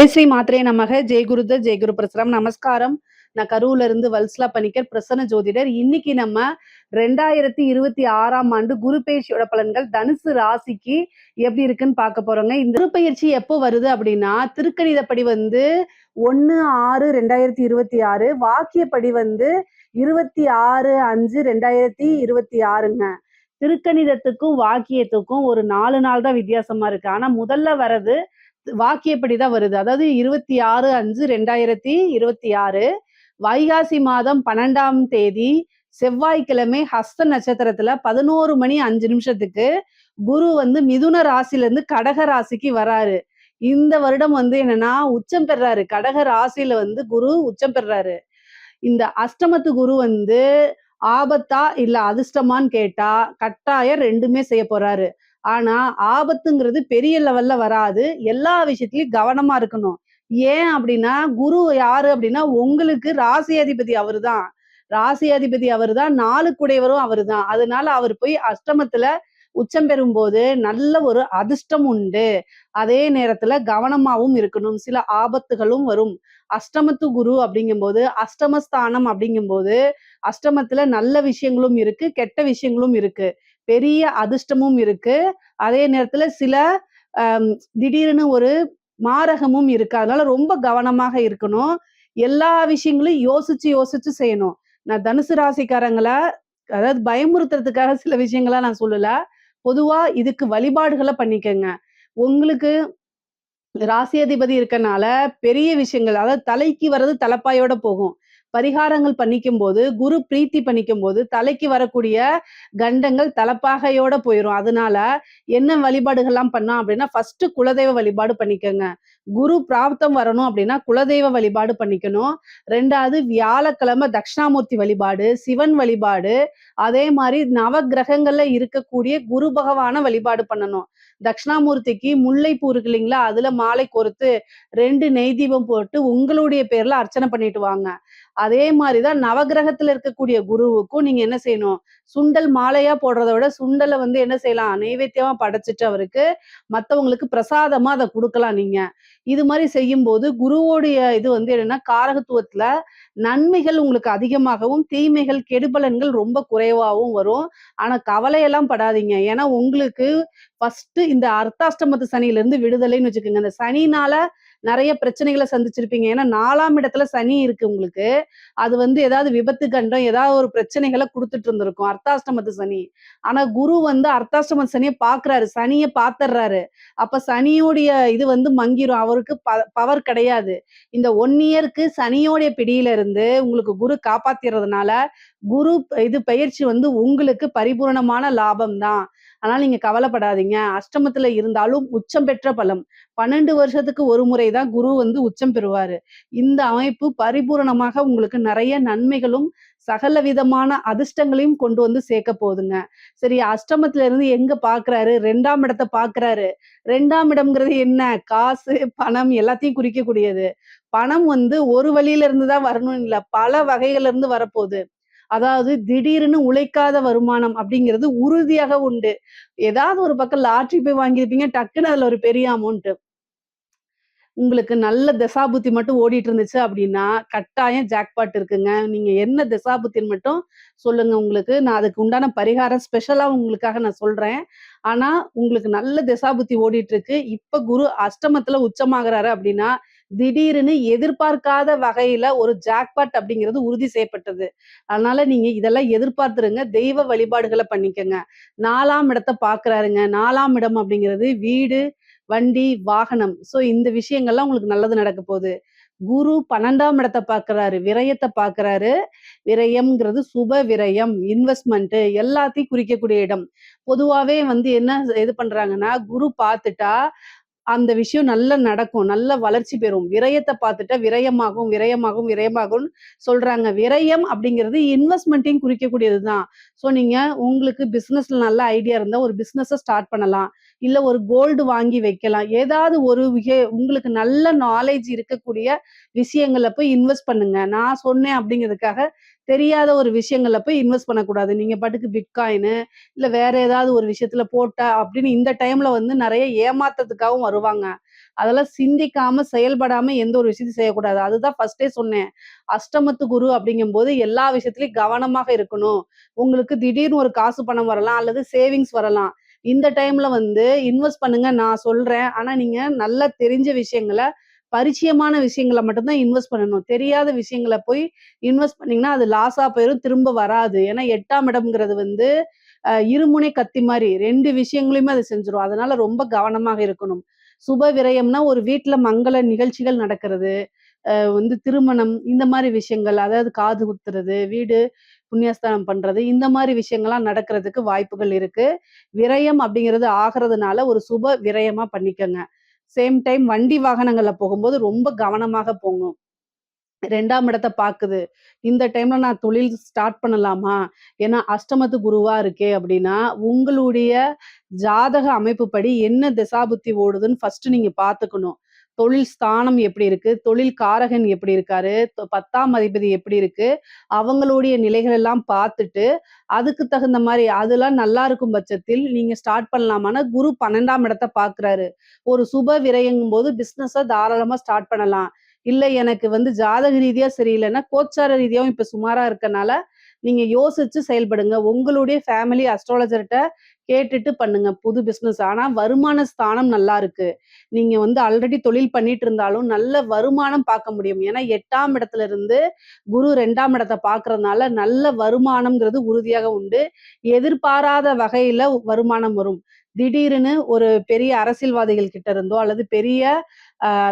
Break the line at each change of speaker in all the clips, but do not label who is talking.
ஜெய் ஸ்ரீ மாத்ரே நமக. ஜெய் குருதர், ஜெய் குரு பிரசரம். நமஸ்காரம். நான் கரூர்ல இருந்து வல்சலா பணிக்கர், பிரசன்ன ஜோதிடர். இன்னைக்கு நம்ம 2026ஆம் ஆண்டு குரு பெயர்ச்சியோட பலன்கள் தனுசு ராசிக்கு எப்படி இருக்குன்னு பார்க்க போறோங்க. இந்த குரு பெயர்ச்சி எப்போ வருது அப்படின்னா, திருக்கணிதப்படி 1/6/2026, வாக்கியப்படி 26/5/2026ங்க. திருக்கணிதத்துக்கும் வாக்கியத்துக்கும் ஒரு 4 நாள் தான் வித்தியாசமா இருக்கு. ஆனா முதல்ல வர்றது வாக்கியப்படிதான் வருது. அதாவது 26/5/2026 வைகாசி மாதம் 12ஆம் தேதி செவ்வாய்க்கிழமை ஹஸ்த நட்சத்திரத்துல 11 மணி 5 நிமிஷத்துக்கு குரு மிதுன ராசில இருந்து கடக ராசிக்கு வராரு. இந்த வருடம் என்னன்னா உச்சம் பெறாரு. கடக ராசியில குரு உச்சம் பெறாரு. இந்த அஷ்டமத்து குரு ஆபத்தா இல்ல அதிர்ஷ்டமான்னு கேட்டா கட்டாயம் ரெண்டுமே செய்ய போறாரு. ஆனா ஆபத்துங்கிறது பெரிய லெவல்ல வராது. எல்லா விஷயத்திலயும் கவனமா இருக்கணும். ஏன் அப்படின்னா குரு யாரு அப்படின்னா உங்களுக்கு ராசி அதிபதி அவருதான். ராசி அதிபதி அவருதான், 4 குடையவரும் அவருதான். அதனால அவர் போய் அஷ்டமத்துல உச்சம் பெறும்போது நல்ல ஒரு அதிர்ஷ்டம் உண்டு. அதே நேரத்துல கவனமாவும் இருக்கணும். சில ஆபத்துகளும் வரும். அஷ்டமத்து குரு அப்படிங்கும்போது அஷ்டமஸ்தானம் அப்படிங்கும்போது அஷ்டமத்துல நல்ல விஷயங்களும் இருக்கு, கெட்ட விஷயங்களும் இருக்கு. பெரிய அதிர்ஷ்டமும் இருக்கு. அதே நேரத்துல சில திடீர்னு ஒரு மாரகமும் இருக்கு. அதனால ரொம்ப கவனமாக இருக்கணும். எல்லா விஷயங்களையும் யோசிச்சு யோசிச்சு செய்யணும். நான் தனுசு ராசிக்காரங்கள அதாவது பயமுறுத்துறதுக்காக சில விஷயங்களா நான் சொல்லல. பொதுவா இதுக்கு வழிபாடுகளை பண்ணிக்கங்க. உங்களுக்கு ராசி அதிபதி இருக்கனால பெரிய விஷயங்கள், அதாவது தலைக்கு வர்றது தலைப்பாயோட போகும். பரிகாரங்கள் பண்ணிக்கும் போது, குரு பிரீத்தி பண்ணிக்கும் போது தலைக்கு வரக்கூடிய கண்டங்கள் தலப்பாகையோட போயிரும். அதனால என்ன வழிபாடுகள்லாம் பண்ணலாம் அப்படின்னா, ஃபர்ஸ்ட் குலதெய்வ வழிபாடு பண்ணிக்கோங்க. குரு பிராப்தம் வரணும் அப்படின்னா குலதெய்வ வழிபாடு பண்ணிக்கணும். 2வது வியாழக்கிழமை தட்சிணாமூர்த்தி வழிபாடு, சிவன் வழிபாடு, அதே மாதிரி நவ கிரகங்கள்ல இருக்கக்கூடிய குரு பகவான வழிபாடு பண்ணணும். தட்சிணாமூர்த்திக்கு முல்லைப்பூ இருக்கு இல்லைங்களா, அதுல மாலை கோர்த்து 2 நெய் தீபம் போட்டு உங்களுடைய பேர்ல அர்ச்சனை பண்ணிட்டு வாங்க. அதே மாதிரிதான் நவகிரகத்துல இருக்கக்கூடிய குருவுக்கும் நீங்க என்ன செய்யணும், சுண்டல் மாலையா போடுறத விட சுண்டலை என்ன செய்யலாம், நைவேத்தியமா படைச்சிட்டு அவருக்கு மத்தவங்களுக்கு பிரசாதமா அதை கொடுக்கலாம். நீங்க இது மாதிரி செய்யும் போது குருவோடைய இது என்னன்னா காரகத்துவத்துல நன்மைகள் உங்களுக்கு அதிகமாகவும் தீமைகள் கெடுபலன்கள் ரொம்ப குறைவாகவும் வரும். ஆனா கவலையெல்லாம் படாதீங்க. ஏன்னா உங்களுக்கு ஃபர்ஸ்ட் இந்த அர்த்தாஷ்டமத்து சனியில இருந்து விடுதலைன்னு வச்சுக்கோங்க. இந்த சனினால நிறைய பிரச்சனைகளை சந்திச்சிருப்பீங்க. ஏன்னா 4ஆம் இடத்துல சனி இருக்கு உங்களுக்கு. அது ஏதாவது விபத்து கண்டம், ஏதாவது ஒரு பிரச்சனைகளை கொடுத்துட்டு இருந்திருக்கும் அர்த்தாஷ்டமத்து சனி. ஆனா குரு அர்த்தாஷ்டமத்து சனியை பாக்குறாரு, சனியை பாத்துறாரு. அப்ப சனியோடைய இது மங்கிரும். அவருக்கு பவர் கிடையாது. இந்த 1 இயருக்கு சனியோடைய பிடியில இருந்து உங்களுக்கு குரு காப்பாத்திறதுனால குரு இது பயிற்சி உங்களுக்கு பரிபூரணமான லாபம் தான். அதனால நீங்க கவலைப்படாதீங்க. அஷ்டமத்துல இருந்தாலும் உச்சம் பெற்ற பலம். 12 வருஷத்துக்கு ஒரு முறை தான் குரு உச்சம் பெறுவாரு. இந்த அமைப்பு பரிபூரணமாக உங்களுக்கு நிறைய நன்மைகளும் சகல விதமான அதிர்ஷ்டங்களையும் கொண்டு சேர்க்க போகுதுங்க. சரி, அஷ்டமத்துல இருந்து எங்க பாக்குறாரு, 2ஆம் இடத்தை பாக்குறாரு. 2ஆம் இடம்ங்கிறது என்ன, காசு பணம் எல்லாத்தையும் குறிக்கக்கூடியது. பணம் ஒரு வழியில இருந்து தான் வரணும் இல்ல, பல வகைகள்ல இருந்து வரப்போகுது. அதாவது திடீர்னு உழைக்காத வருமானம் அப்படிங்கிறது உறுதியாக உண்டு. ஏதாவது ஒரு பக்கம் லாட்டரி போய் வாங்கியிருப்பீங்க, டக்குன்னு அதுல ஒரு பெரிய அமௌண்ட். உங்களுக்கு நல்ல தசாபுத்தி மட்டும் ஓடிட்டு இருந்துச்சு அப்படின்னா கட்டாயம் ஜாக்பாட் இருக்குங்க. நீங்க என்ன தசாபுத்தின்னு மட்டும் சொல்லுங்க. உங்களுக்கு நான் அதுக்கு உண்டான பரிகாரம் ஸ்பெஷலா உங்களுக்காக நான் சொல்றேன். ஆனா உங்களுக்கு நல்ல தசாபுத்தி ஓடிட்டு இருக்கு. இப்ப குரு அஷ்டமத்துல உச்சமாகறாரு அப்படின்னா திடீர்னு எதிர்பார்க்காத வகையில ஒரு ஜாக்பாட் அப்படிங்கிறது உறுதி செய்யப்பட்டது. அதனால நீங்க இதெல்லாம் எதிர்பார்த்துருங்க. தெய்வ வழிபாடுகளை பண்ணிக்கங்க. 4ஆம் இடத்தை பாக்குறாருங்க. 4ஆம் இடம் அப்படிங்கிறது வீடு, வண்டி, வாகனம். சோ இந்த விஷயங்கள்லாம் உங்களுக்கு நல்லது நடக்க போகுது. குரு 12ஆம் இடத்தை பாக்குறாரு, விரயத்தை பாக்குறாரு. விரயம்ங்கிறது சுப விரயம், இன்வெஸ்ட்மெண்ட் எல்லாத்தையும் குறிக்கக்கூடிய இடம். பொதுவாவே என்ன இது பண்றாங்கன்னா, குரு பார்த்துட்டா அந்த விஷயம் நல்லா நடக்கும். நல்ல வளர்ச்சி பெறும். விரயத்தை பார்த்துட்டா விரயமாகும், விரயமாகும், விரயமாகும்னு சொல்றாங்க. விரயம் அப்படிங்கிறது இன்வெஸ்ட்மெண்ட்டையும் குறிக்கக்கூடியதுதான். சோ நீங்க உங்களுக்கு பிசினஸ்ல நல்ல ஐடியா இருந்தா ஒரு பிசினஸ ஸ்டார்ட் பண்ணலாம். இல்ல ஒரு கோல்டு வாங்கி வைக்கலாம். ஏதாவது ஒரு உங்களுக்கு நல்ல நாலேஜ் இருக்கக்கூடிய விஷயங்கள்ல போய் இன்வெஸ்ட் பண்ணுங்க. நான் சொன்னேன் அப்படிங்கிறதுக்காக தெரியாத ஒரு விஷயங்கள்ல போய் இன்வெஸ்ட் பண்ணக்கூடாது. நீங்க பாட்டுக்கு பிட்காயினு இல்ல வேற ஏதாவது ஒரு விஷயத்துல போட்டா அப்படின்னு இந்த டைம்ல நிறைய ஏமாத்தத்துக்காகவும் வருவாங்க. அதெல்லாம் சிந்திக்காம, செயல்படாம எந்த ஒரு விஷயத்தையும் செய்யக்கூடாது. அதுதான் ஃபர்ஸ்ட்டே சொன்னேன். அஷ்டமத்து குரு அப்படிங்கும்போது எல்லா விஷயத்திலயும் கவனமாக இருக்கணும். உங்களுக்கு திடீர்னு ஒரு காசு பணம் வரலாம், அல்லது சேவிங்ஸ் வரலாம். இந்த டைம்ல வந்து இன்வெஸ்ட் பண்ணுங்க நான் சொல்றேன். ஆனா நீங்க நல்லா தெரிஞ்ச விஷயங்கள, பரிச்சயமான விஷயங்கள மட்டும் தான் இன்வெஸ்ட் பண்ணணும். தெரியாத விஷயங்கள போய் இன்வெஸ்ட் பண்ணீங்கன்னா, அது லாஸா போயிரும். திரும்ப வராது. ஏன்னா 8ஆம் இடம்ங்கிறது வந்து இருமுனை கத்தி மாரி 2 விஷயங்களையுமே அது செஞ்சுரும். அதனால ரொம்ப கவனமாக இருக்கணும். சுப விரயம்னா ஒரு வீட்ல மங்கள நிகழ்ச்சிகள் நடக்கிறது. வந்து திருமணம் இந்த மாரி விஷயங்கள், அதாவது காது குத்துறது, வீடு புண்ணியஸ்தானம் பண்றது, இந்த மாரி விஷயங்கள்லாம் நடக்கிறதுக்கு வாய்ப்புகள் இருக்கு. விரயம் அப்படிங்கிறது ஆகுறதுனால ஒரு சுப விரயமா பண்ணிக்கங்க. சேம் டைம் வண்டி வாகனங்கள்ல போகும்போது ரொம்ப கவனமாக போங்க. 2ஆம் இடத்த பாக்குது. இந்த டைம்ல நான் தொழில் ஸ்டார்ட் பண்ணலாமா? ஏன்னா அஷ்டமத்து குருவா இருக்கே அப்டின்னா, உங்களுடைய ஜாதக அமைப்புப்படி என்ன திசாபுத்தி ஓடுதுன்னு ஃபர்ஸ்ட் நீங்க பாத்துக்கணும். தொழில் ஸ்தானம் எப்படி இருக்கு? தொழில் காரகன் எப்படி இருக்காரு? 10ஆம் அதிபதி எப்படி இருக்கு? அவங்களுடைய நிலைகள் எல்லாம் பார்த்துட்டு, அதுக்கு தகுந்த மாரி அதெல்லாம் நல்லா இருக்கும் பட்சத்தில் நீங்க ஸ்டார்ட் பண்ணலாமான்னா, குரு 12ஆம் இடத்த பார்க்குறாரு. ஒரு சுப விரயங்கும்போது பிசினஸ தாராளமா ஸ்டார்ட் பண்ணலாம். இல்ல எனக்கு வந்து ஜாதக ரீதியா சரியில்லன்னா, கோச்சார ரீதியாவும் இப்ப சுமாரா இருக்கனால, நீங்க யோசிச்சு செயல்படுங்க. உங்களுடைய ஃபேமிலி அஸ்ட்ராலஜர்ட்ட கேட்டுட்டு பண்ணுங்க புது பிசினஸ். ஆனா வருமான ஸ்தானம் நல்லா இருக்கு. நீங்க வந்து ஆல்ரெடி தொழில் பண்ணிட்டு இருந்தாலும் நல்ல வருமானம் பார்க்க முடியும். ஏன்னா 8ஆம் இடத்துல இருந்து குரு 2ஆம் இடத்த பார்க்கறதுனால நல்ல வருமானம்ங்கிறது உறுதியாக உண்டு. எதிர்பாராத வகையில வருமானம் வரும். திடீர்னு ஒரு பெரிய அரசியல்வாதிகள் கிட்ட இருந்தோ, அல்லது பெரிய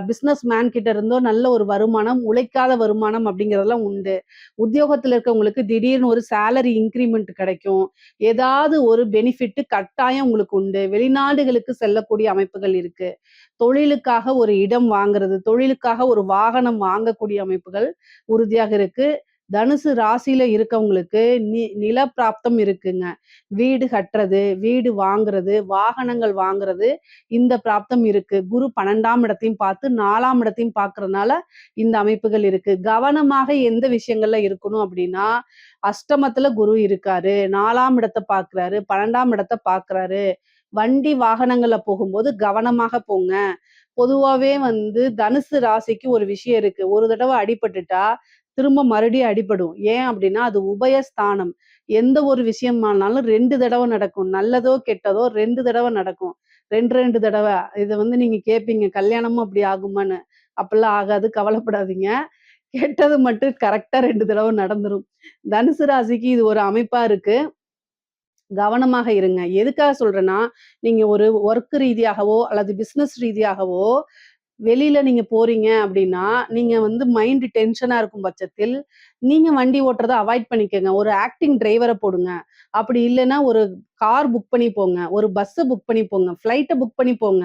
பிசினஸ் மேன் கிட்ட இருந்தோ நல்ல ஒரு வருமானம், உழைக்காத வருமானம் அப்படிங்கிறதெல்லாம் உண்டு. உத்தியோகத்துல இருக்கவங்களுக்கு திடீர்னு ஒரு சேலரி இன்கிரிமெண்ட் கிடைக்கும். ஏதாவது ஒரு பெனிஃபிட் கட்டாயம் உங்களுக்கு உண்டு. வெளிநாடுகளுக்கு செல்லக்கூடிய அமைப்புகள் இருக்கு. தொழிலுக்காக ஒரு இடம் வாங்குறது, தொழிலுக்காக ஒரு வாகனம் வாங்கக்கூடிய அமைப்புகள் உறுதியாக இருக்கு. தனுசு ராசியில இருக்கவங்களுக்கு நில பிராப்தம் இருக்குங்க. வீடு கட்டுறது, வீடு வாங்குறது, வாகனங்கள் வாங்குறது, இந்த பிராப்தம் இருக்கு. குரு 12ஆம் இடத்தையும் பார்த்து 4ஆம் இடத்தையும் பார்க்கறதுனால இந்த அமைப்புகள் இருக்கு. கவனமாக எந்த விஷயங்கள்ல இருக்கணும் அப்படின்னா, அஷ்டமத்துல குரு இருக்காரு. 4ஆம் இடத்த பார்க்கிறாரு. 12ஆம் இடத்த பார்க்கிறாரு. வண்டி வாகனங்கள்ல போகும்போது கவனமாக போங்க. பொதுவாவே வந்து தனுசு ராசிக்கு ஒரு விஷயம் இருக்கு. ஒரு தடவ அடிபட்டுட்டா, திரும்ப மறுபடியும் அடிபடும். ஏன் அப்டின்னா, அது உபயஸ்தானம். எந்த ஒரு விஷயமானாலும் 2 தடவ நடக்கும். நல்லதோ, கெட்டதோ 2 தடவ நடக்கும். 2, 2 தடவ. இத வந்து நீங்க கேட்பீங்க, கல்யாணமும் அப்படி ஆகுமான்னு? அப்பல்லாம் ஆகாது. கவலைப்படாதீங்க. கெட்டது மட்டும் கரெக்ட்டா 2 தடவ நடந்துரும். தனுசு ராசிக்கு இது ஒரு அமைப்பா இருக்கு. கவனமாக இருங்க. எதுக்காக சொல்றேன்னா, நீங்க ஒரு ஒர்க் ரீதியாகவோ, அல்லது பிசினஸ் ரீதியாகவோ வெளியில நீங்க போறீங்க அப்படின்னா, நீங்க வந்து மைண்ட் டென்ஷனா இருக்கும் பட்சத்தில், நீங்க வண்டி ஓட்டுறத அவாய்ட் பண்ணிக்கங்க. ஒரு ஆக்டிங் டிரைவர போடுங்க. அப்படி இல்லன்னா, ஒரு கார் புக் பண்ணி போங்க. ஒரு பஸ்ஸ புக் பண்ணி போங்க. ஃப்ளைட்ட புக் பண்ணி போங்க.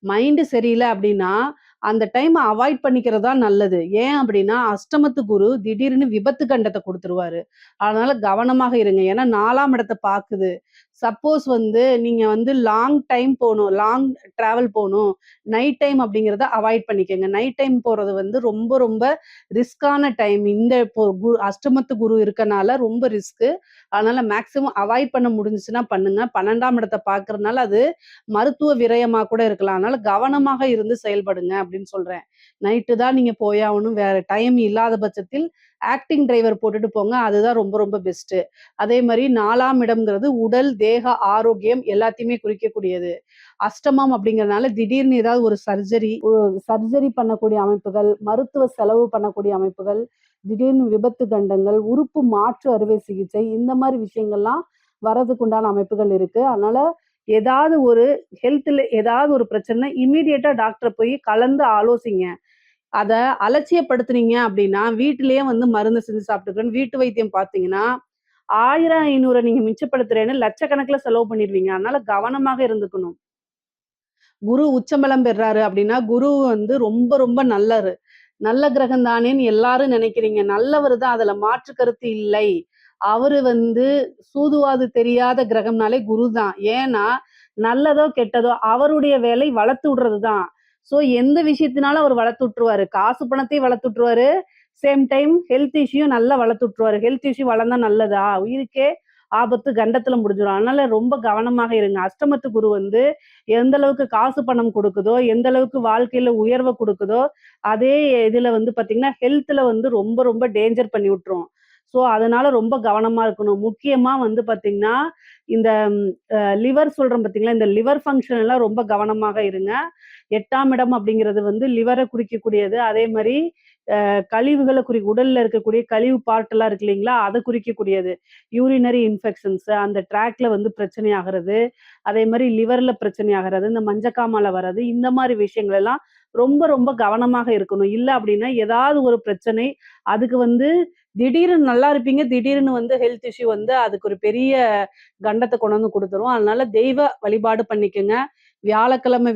மைண்ட் சரியில்ல அப்படின்னா, அந்த டைம அவாய்ட் பண்ணிக்கிறது தான் நல்லது. ஏன் அப்படின்னா, அஷ்டமத்து குரு திடீர்னு விபத்து கண்டத்த குடுத்துருவாரு. அதனால கவனமாக இருங்க. ஏன்னா 4ஆம் இடத்த பாக்குது. சப்போஸ் வந்து நீங்க வந்து லாங் டைம் போணும். லாங் டிராவல் போணும். நைட் டைம் அப்படிங்கிறத அவாய்ட் பண்ணிக்கங்க. நைட் டைம் போறது வந்து ரொம்ப ரொம்ப ரிஸ்கான டைம். இந்த இப்போ அஷ்டமத்து குரு இருக்கனால ரொம்ப ரிஸ்க்கு. அதனால மேக்ஸிமம் அவாய்ட் பண்ண முடிஞ்சுச்சுன்னா பண்ணுங்க. 12ஆம் இடத்த பார்க்கறதுனால அது மருத்துவ விரயமா கூட இருக்கலாம். அதனால கவனமாக இருந்து செயல்படுங்க அப்படின்னு சொல்றேன். நைட்டு தான் நீங்க போயாகணும். வேற டைம் இல்லாத பட்சத்தில் ஆக்டிங் டிரைவர் போட்டுட்டு போங்க. அதுதான் ரொம்ப ரொம்ப பெஸ்ட்டு. அதே மாரி 4ஆம் இடம்ங்கிறது உடல், தேக ஆரோக்கியம் எல்லாத்தையுமே குறிக்கக்கூடியது. அஷ்டமம் அப்படிங்கிறதுனால திடீர்னு ஏதாவது ஒரு சர்ஜரி பண்ணக்கூடிய அமைப்புகள், மருத்துவ செலவு பண்ணக்கூடிய அமைப்புகள், திடீர்னு விபத்து கண்டங்கள், உறுப்பு மாற்று அறுவை சிகிச்சை இந்த மாரி விஷயங்கள்லாம் வரதுக்கு உண்டான அமைப்புகள் இருக்கு. அதனால ஏதாவது ஒரு ஹெல்த்ல ஏதாவது ஒரு பிரச்சனை இம்மீடியட்டா டாக்டர போய் கலந்து ஆலோசிங்க. அத அலட்சியப்படுத்துனீங்க அப்படின்னா, வீட்டிலேயே வந்து மருந்து செஞ்சு சாப்பிட்டுக்கிறேன்னு வீட்டு வைத்தியம் பார்த்தீங்கன்னா, 1000, 500 நீங்க மிச்சப்படுத்துறேன்னு லட்சக்கணக்குல செலவு பண்ணிருவீங்க. அதனால கவனமாக இருந்துக்கணும். குரு உச்சபலம் பெறாரு அப்படின்னா, குரு வந்து ரொம்ப ரொம்ப நல்லது. நல்ல கிரகம் தானேன்னு எல்லாரும் நினைக்கிறீங்க. நல்லவரு தான் அதுல மாற்று கருத்து இல்லை. அவரு வந்து சூதுவாது தெரியாத கிரகம்னாலே குரு தான். ஏன்னா, நல்லதோ, கெட்டதோ அவருடைய வேலை வளர்த்து விடுறது தான். ஸோ எந்த விஷயத்தினாலும் அவர் வளர்த்து விட்டுருவாரு. காசு பணத்தையும் வளர்த்து விட்டுருவாரு. சேம் டைம் ஹெல்த் இஷ்யூ நல்லா வளர்த்து விட்டுருவாரு. ஹெல்த் இஷ்யூ வளர்ந்தா நல்லதா? உயிருக்கே ஆபத்து கண்டத்துல முடிஞ்சிரும். அதனால ரொம்ப கவனமாக இருங்க. அஷ்டமத்து குரு வந்து எந்த அளவுக்கு காசு பணம் குடுக்குதோ, எந்த அளவுக்கு வாழ்க்கையில உயர்வ குடுக்குதோ, அதே இதுல வந்து பார்த்தீங்கன்னா, ஹெல்த்ல வந்து ரொம்ப ரொம்ப டேஞ்சர் பண்ணி விட்டுரும். ஸோ, அதனால ரொம்ப கவனமா இருக்கணும். முக்கியமா வந்து பார்த்தீங்கன்னா, இந்த லிவர் சொல்றோம் பார்த்தீங்களா, இந்த லிவர் ஃபங்ஷன் எல்லாம் ரொம்ப கவனமாக இருங்க. 8ஆம் இடம் அப்படிங்கிறது வந்து லிவர குறிக்கக்கூடியது. அதே மாரி கழிவுகள உடல்ல இருக்கக்கூடிய கழிவு பார்ட்லாம் இருக்கு இல்லைங்களா? அத குறிக்கக்கூடியது. யூரினரி இன்ஃபெக்ஷன்ஸ் அந்த ட்ராக்ல வந்து பிரச்சனை ஆகுறது, அதே மாரி லிவர்ல பிரச்சனை ஆகுறது, இந்த மஞ்சக்காமால வர்றது, இந்த மாரி விஷயங்கள் எல்லாம் ரொம்ப ரொம்ப கவனமாக இருக்கணும். இல்ல அப்படின்னா ஏதாவது ஒரு பிரச்சனை, அதுக்கு வந்து திடீர்னு நல்லா இருப்பீங்க. திடீர்னு வந்து ஹெல்த் இஷ்யூ வந்து அதுக்கு ஒரு பெரிய கண்டத்த கொண்டு வந்து குடுத்துரும். அதனால தெய்வ வழிபாடு பண்ணிக்கங்க. வியாழக்கிழமை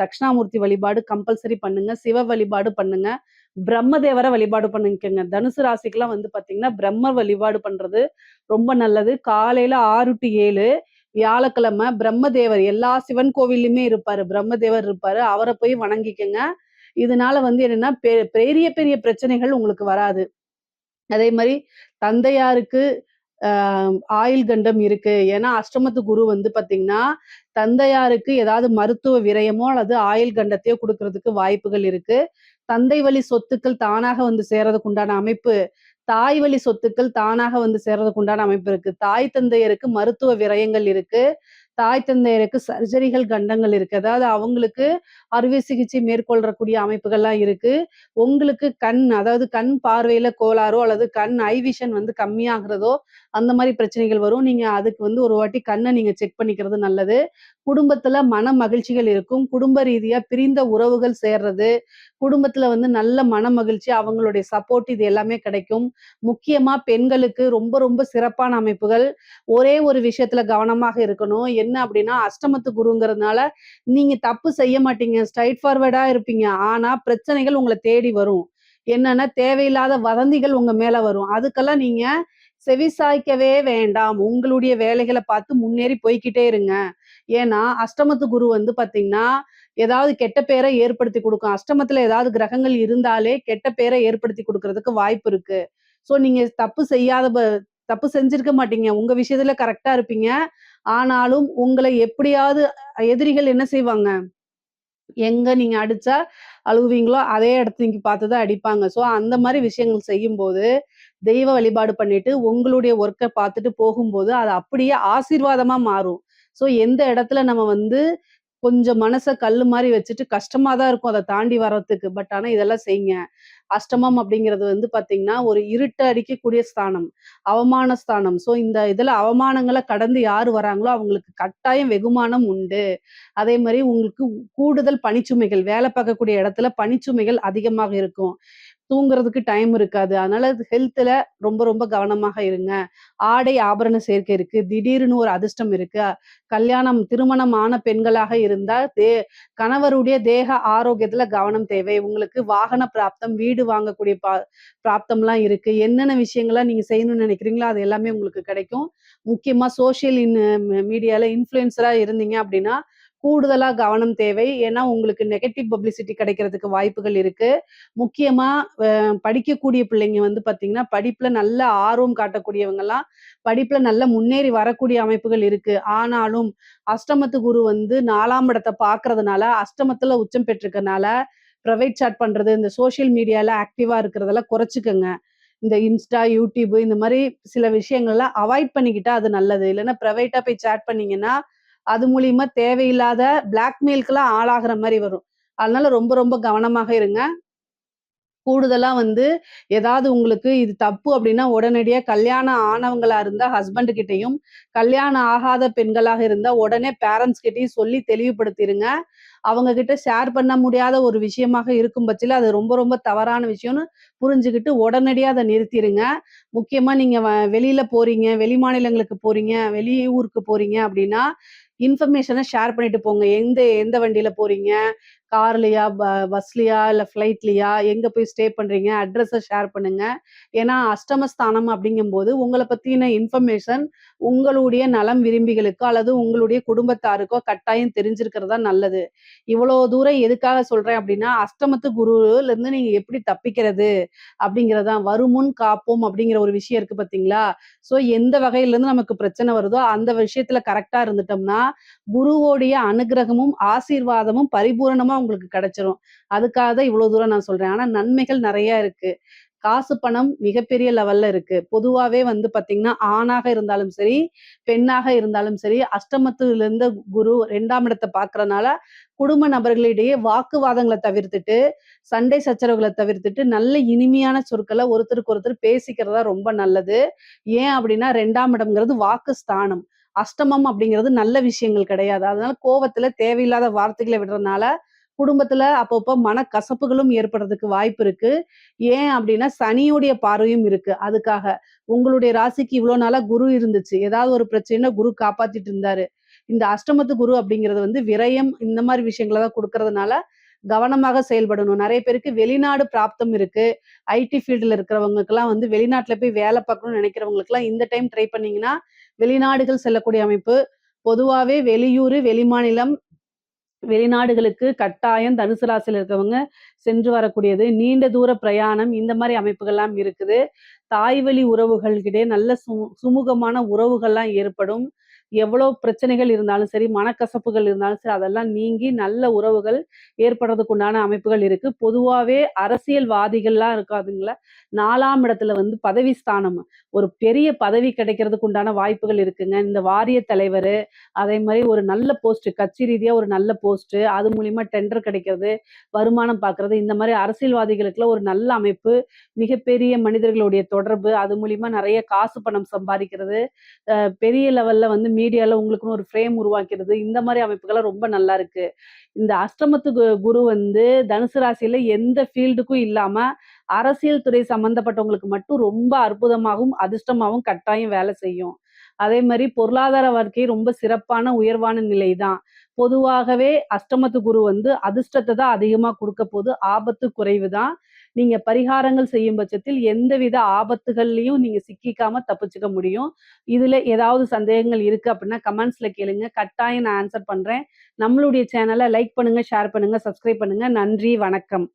தட்சிணாமூர்த்தி வழிபாடு கம்பல்சரி பண்ணுங்க. சிவ வழிபாடு பண்ணுங்க. பிரம்மதேவர வழிபாடு பண்ணிக்கங்க. தனுசு ராசிக்குலாம் வந்து பார்த்தீங்கன்னா, பிரம்மர் வழிபாடு பண்றது ரொம்ப நல்லது. காலையில 6 டூ 7 வியாழக்கிழமை பிரம்மதேவர் எல்லா சிவன் கோவில்லயுமே இருப்பாரு. பிரம்மதேவர் இருப்பாரு. அவர போய் வணங்கிக்கங்க. இதனால வந்து என்னன்னா, பெரிய பெரிய பிரச்சனைகள் உங்களுக்கு வராது. அதே மாரி தந்தையாருக்கு அ ஆயுள் கண்டம் இருக்கு. ஏன்னா, அஷ்டமத்து குரு வந்து பார்த்தீங்கன்னா, தந்தையாருக்கு ஏதாவது மருத்துவ விரயமோ அல்லது ஆயுள் கண்டத்தையோ குடுக்குறதுக்கு வாய்ப்புகள் இருக்கு. தந்தை வழி சொத்துக்கள் தானாக வந்து சேர்றதுக்கு உண்டான அமைப்பு, தாய் வழி சொத்துக்கள் தானாக வந்து சேர்றதுக்கு உண்டான அமைப்பு இருக்கு. தாய் தந்தையருக்கு மருத்துவ விரயங்கள் இருக்கு. தாய் தந்தையருக்கு சர்ஜரிகள் கண்டங்கள் இருக்கு. அதாவது அவங்களுக்கு அறுவை சிகிச்சை மேற்கொள்ளக்கூடிய அமைப்புகள்லாம் இருக்கு. உங்களுக்கு அதாவது கண் பார்வையில கோளாறோ அல்லது ஐ விஷன் வந்து கம்மியாகுறதோ, அந்த மாரி பிரச்சனைகள் வரும். நீங்க அதுக்கு வந்து ஒரு வாட்டி கண்ண நீங்க செக் பண்ணிக்கிறது நல்லது. குடும்பத்துல மன மகிழ்ச்சிகள் இருக்கும். குடும்ப ரீதியா பிரிந்த உறவுகள் சேர்றது, குடும்பத்துல வந்து நல்ல மனமகிழ்ச்சி, அவங்களுடைய சப்போர்ட் இது எல்லாமே கிடைக்கும். முக்கியமா பெண்களுக்கு ரொம்ப ரொம்ப சிறப்பான அமைப்புகள். ஒரே ஒரு விஷயத்துல கவனமாக இருக்கணும். என்ன அப்படின்னா, அஷ்டமத்து குருங்கிறதுனால நீங்க தப்பு செய்ய மாட்டீங்க. ஸ்ட்ரெய்ட் ஃபார்வர்டா இருப்பீங்க. ஆனா பிரச்சனைகள் உங்கள தேடி வரும். என்னன்னா, தேவையில்லாத வதந்திகள் உங்க மேல வரும். அதுக்கெல்லாம் நீங்க செவிசாய்க்கவே வேண்டாம். உங்களுடைய வேலைகள பார்த்து முன்னேறி போய்க்கிட்டே இருங்க. ஏன்னா, அஷ்டமத்து குரு வந்து பார்த்தீங்கன்னா, ஏதாவது கெட்ட பேர ஏற்படுத்தி குடுக்கும். அஷ்டமத்துல ஏதாவது கிரகங்கள் இருந்தாலே கெட்ட பேர ஏற்படுத்தி குடுக்குறதுக்கு வாய்ப்பு இருக்கு. ஸோ நீங்க தப்பு செஞ்சிருக்க மாட்டீங்க. உங்க விஷயத்துல கரெக்ட்டா இருப்பீங்க. ஆனாலும் உங்கள எப்படியாவது எதிரிகள் என்ன செய்வாங்க? எங்க நீங்க அடிச்சா அழுவுவீங்களோ, அதே இடத்தைக்கு பார்த்து தான் அடிப்பாங்க. ஸோ அந்த மாரி விஷயங்கள் செய்யும்போது, தெய்வ வழிபாடு பண்ணிட்டு, உங்களுடைய ஒர்க்க பார்த்துட்டு போகும்போது, அது அப்படியே ஆசீர்வாதமா மாறும். ஸோ எந்த இடத்துல நம்ம வந்து கொஞ்சம் மனச கல்லு மாரி வச்சுட்டு கஷ்டமா தான் இருக்கும் அத தாண்டி வர்றதுக்கு. ஆனா இதெல்லாம் செய்யுங்க. அஷ்டமம் அப்படிங்கிறது வந்து பார்த்தீங்கன்னா, ஒரு இருட்ட அடிக்கக்கூடிய ஸ்தானம். அவமான ஸ்தானம். ஸோ இந்த இதுல அவமானங்கள கடந்து யாரு வராங்களோ, அவங்களுக்கு கட்டாயம் வெகுமானம் உண்டு. அதே மாரி உங்களுக்கு கூடுதல் பணிச்சுமைகள், வேலை பார்க்கக்கூடிய இடத்துல பணிச்சுமைகள் அதிகமாக இருக்கும். தூங்குறதுக்கு டைம் இருக்காது. அதனால ஹெல்த்ல ரொம்ப ரொம்ப கவனமாக இருங்க. ஆடை ஆபரண சேர்க்கை இருக்கு. திடீர்னு ஒரு அதிர்ஷ்டம் இருக்கு. திருமணம் ஆன பெண்களாக இருந்தா, கணவருடைய தேக ஆரோக்கியத்துல கவனம் தேவை. உங்களுக்கு வாகன பிராப்தம், வீடு வாங்கக்கூடிய பிராப்தம்லாம் இருக்கு. என்னென்ன விஷயங்கள்லாம் நீங்க செய்யணும்னு நினைக்கிறீங்களோ, அது எல்லாமே உங்களுக்கு கிடைக்கும். முக்கியமா சோசியல் மீடியால இன்ஃப்ளூயன்சரா இருந்தீங்க அப்படின்னா, கூடுதலா கவனம் தேவை. ஏன்னா, உங்களுக்கு நெகட்டிவ் பப்ளிசிட்டி கிடைக்கிறதுக்கு வாய்ப்புகள் இருக்கு. முக்கியமா படிக்கக்கூடிய பிள்ளைங்க வந்து பார்த்தீங்கன்னா, படிப்புல நல்ல ஆர்வம் காட்டக்கூடியவங்கலாம், படிப்புல நல்ல முன்னேறி வரக்கூடிய அமைப்புகள் இருக்கு. ஆனாலும், அஷ்டமத்து குரு வந்து 4ஆம் இடத்த பார்க்கறதுனால, அஷ்டமத்துல உச்சம் பெற்றிருக்கனால, பிரைவேட் சாட் பண்றது, இந்த சோசியல் மீடியால ஆக்டிவா இருக்கிறதெல்லாம் குறைச்சுக்கங்க. இந்த இன்ஸ்டா, யூடியூப் இந்த மாரி சில விஷயங்கள்லாம் அவாய்ட் பண்ணிக்கிட்டா அது நல்லது. இல்லன்னா பிரைவேட்டா போய் சாட் பண்ணீங்கன்னா, அது மூலியமா தேவையில்லாத பிளாக்மெயில்க்குலாம் ஆளாகுற மாரி வரும். அதனால ரொம்ப ரொம்ப கவனமாக இருங்க. கூடுதலா வந்து ஏதாவது உங்களுக்கு இது தப்பு அப்டின்னா, உடனடியா கல்யாணம் ஆனவங்களா இருந்தா ஹஸ்பண்ட் கிட்டயும், கல்யாணம் ஆகாத பெண்களாக இருந்தா உடனே பேரண்ட்ஸ் கிட்டயும் சொல்லி தெளிவுபடுத்திருங்க. அவங்க கிட்ட ஷேர் பண்ண முடியாத ஒரு விஷயமாக இருக்கும் பட்சத்தில, அது ரொம்ப ரொம்ப தவறான விஷயம்னு புரிஞ்சுகிட்டு உடனடியா அத நிறுத்திருங்க. முக்கியமா நீங்க வெளியில போறீங்க, வெளி மாநிலங்களுக்கு போறீங்க, வெளியூருக்கு போறீங்க அப்டின்னா, இன்ஃபர்மேஷன ஷேர் பண்ணிட்டு போங்க. எந்த எந்த வண்டியில போறீங்க? கார்லயா, பஸ்லயா, இல்ல ஃப்ளைட்லயா, எங்க போய் ஸ்டே பண்றீங்க? அட்ரஸ ஷேர் பண்ணுங்க. ஏன்னா அஷ்டமஸ்தானம் அப்படிங்கும்போது உங்கள பத்தின இன்ஃபர்மேஷன் உங்களுடைய நலம் விரும்பிகளுக்கோ அல்லது உங்களுடைய குடும்பத்தாருக்கோ கட்டாயம் தெரிஞ்சிருக்கிறது தான் நல்லது. இவ்வளோ தூரம் எதுக்காக சொல்றேன் அப்படின்னா, அஷ்டமத்து குருவிலருந்து நீங்க எப்படி தப்பிக்கிறது அப்படிங்கிறது தான். "வருமுன் காப்போம்" அப்படிங்கிற ஒரு விஷயம் இருக்கு பார்த்தீங்களா? ஸோ எந்த வகையிலேருந்து நமக்கு பிரச்சனை வருதோ, அந்த விஷயத்துல கரெக்ட்டா இருந்துட்டோம்னா, குருவோடைய அனுக்கிரகமும், ஆசீர்வாதமும் பரிபூரணமா உங்களுக்கு கிடைச்சிரும். அதுக்காக தான் இவ்வளோ தூரம் நான் சொல்றேன். ஆனா நன்மைகள் நெறைய இருக்கு. காசு, பணம் மிகப்பெரிய லெவல்ல இருக்கு. பொதுவாவே வந்து பார்த்தீங்கன்னா, ஆணாக இருந்தாலும் சரி, பெண்ணாக இருந்தாலும் சரி, அஷ்டமத்துல இருந்த குரு 2ஆம் இடத்த பார்க்கறனால, குடும்ப நபர்களிடையே வாக்குவாதங்கள தவிர்த்துட்டு, சண்டை சச்சரவுகள தவிர்த்துட்டு, நல்ல இனிமையான சொற்கள ஒருத்தருக்கு ஒருத்தர் பேசிக்கிறது தான் ரொம்ப நல்லது. ஏன் அப்படின்னா 2ஆம் இடம்ங்கிறது வாக்கு ஸ்தானம். அஷ்டமம் அப்படிங்கிறது நல்ல விஷயங்கள் கிடையாது. அதனால கோவத்துல தேவையில்லாத வார்த்தைகள விடுறதுனால, குடும்பத்துல அப்பப்போ மனக்கசப்புகளும் ஏற்படுறதுக்கு வாய்ப்பு இருக்கு. ஏன் அப்டின்னா, சனியுடைய பார்வையும் இருக்கு. அதுக்காக. உங்களுடைய ராசிக்கு இவ்ளோ நாளா குரு இருந்துச்சு. ஏதாவது ஒரு பிரச்சனைன்னா குரு காப்பாத்திட்டு இருந்தாரு. இந்த அஷ்டமத்து குரு அப்படிங்கிறது வந்து விரயம் இந்த மாரி விஷயங்கள தான் குடுக்கறதுனால, கவனமாக செயல்படணும். நெறைய பேருக்கு வெளிநாடு பிராப்தம் இருக்கு. ஐடி ஃபீல்டுல இருக்கிறவங்களுக்கெல்லாம் வந்து வெளிநாட்ல போய் வேல பார்க்கணும்னு நெனைக்கிறவங்களுக்கெல்லாம் இந்த டைம் ட்ரை பண்ணீங்கன்னா, வெளிநாடுகள் செல்லக்கூடிய அமைப்பு. பொதுவாவே வெளியூரு, வெளிமாநிலம் வெளிநாடுகளுக்கு கட்டாயம் தனுசு ராசியில இருக்கவங்க சென்று வரக்கூடியது. நீண்ட தூர பிரயாணம் இந்த மாரி அமைப்புகள்லாம் இருக்குது. தாய் வழி உறவுகள்கிட்டயே நல்ல சுமூகமான உறவுகள்லாம் ஏற்படும். எவ்வளோ பிரச்சனைகள் இருந்தாலும் சரி, மனக்கசப்புகள் இருந்தாலும் சரி, அதெல்லாம் நீங்கி நல்ல உறவுகள் ஏற்படுறதுக்கு உண்டான அமைப்புகள் இருக்கு. பொதுவாவே அரசியல்வாதிகள்லாம் இருக்காதுங்களா, 4ஆம் இடத்துல வந்து பதவி ஸ்தானம். ஒரு பெரிய பதவி கிடைக்கிறதுக்கு உண்டான வாய்ப்புகள் இருக்குங்க. இந்த வாரிய தலைவரு, அதே மாரி ஒரு நல்ல போஸ்ட் கட்சி ரீதியா ஒரு நல்ல போஸ்ட், அது மூலியமா டெண்டர் கிடைக்கிறது, வருமானம் பார்க்கறது, இந்த மாரி அரசியல்வாதிகளுக்குலாம் ஒரு நல்ல அமைப்பு, மிகப்பெரிய மனிதர்களுடைய தொடர்பு, அது மூலியமா நெறைய காசு பணம் சம்பாதிக்கிறது, பெரிய லெவல்ல வந்து மீடியால உங்களுக்குன்னு ஒரு ஃப்ரேம் உருவாக்கிறது, இந்த மாரி அமைப்புகள்லாம் ரொம்ப நல்லா இருக்கு. இந்த அஷ்டமத்து குரு வந்து தனுசு ராசியில எந்த ஃபீல்டுக்கும் இல்லாம, அரசியல் துறை சம்மந்தப்பட்டவங்களுக்கு மட்டும் ரொம்ப அற்புதமாவும், அதிர்ஷ்டமாவும் கட்டாயம் வேலை செய்யும். அதே மாரி பொருளாதார வாழ்க்கை ரொம்ப சிறப்பான, உயர்வான நிலை தான். பொதுவாகவே அஷ்டமத்து குரு வந்து அதிர்ஷ்டத்த தான் அதிகமா குடுக்க போது. ஆபத்து குறைவு தான். நீங்க பரிகாரங்கள் செய்யும் பட்சத்தில் எந்தவித ஆபத்துகள்லயும் நீங்க சிக்கிக்காம தப்பிச்சுக்க முடியும். இதுல ஏதாவது சந்தேகங்கள் இருக்கு அப்படின்னா கமெண்ட்ஸ்ல கேளுங்க. கட்டாயம் நான் ஆன்ஸர் பண்றேன். நம்மளுடைய சேனல லைக் பண்ணுங்க, ஷேர் பண்ணுங்க, சப்ஸ்கிரைப் பண்ணுங்க. நன்றி, வணக்கம்.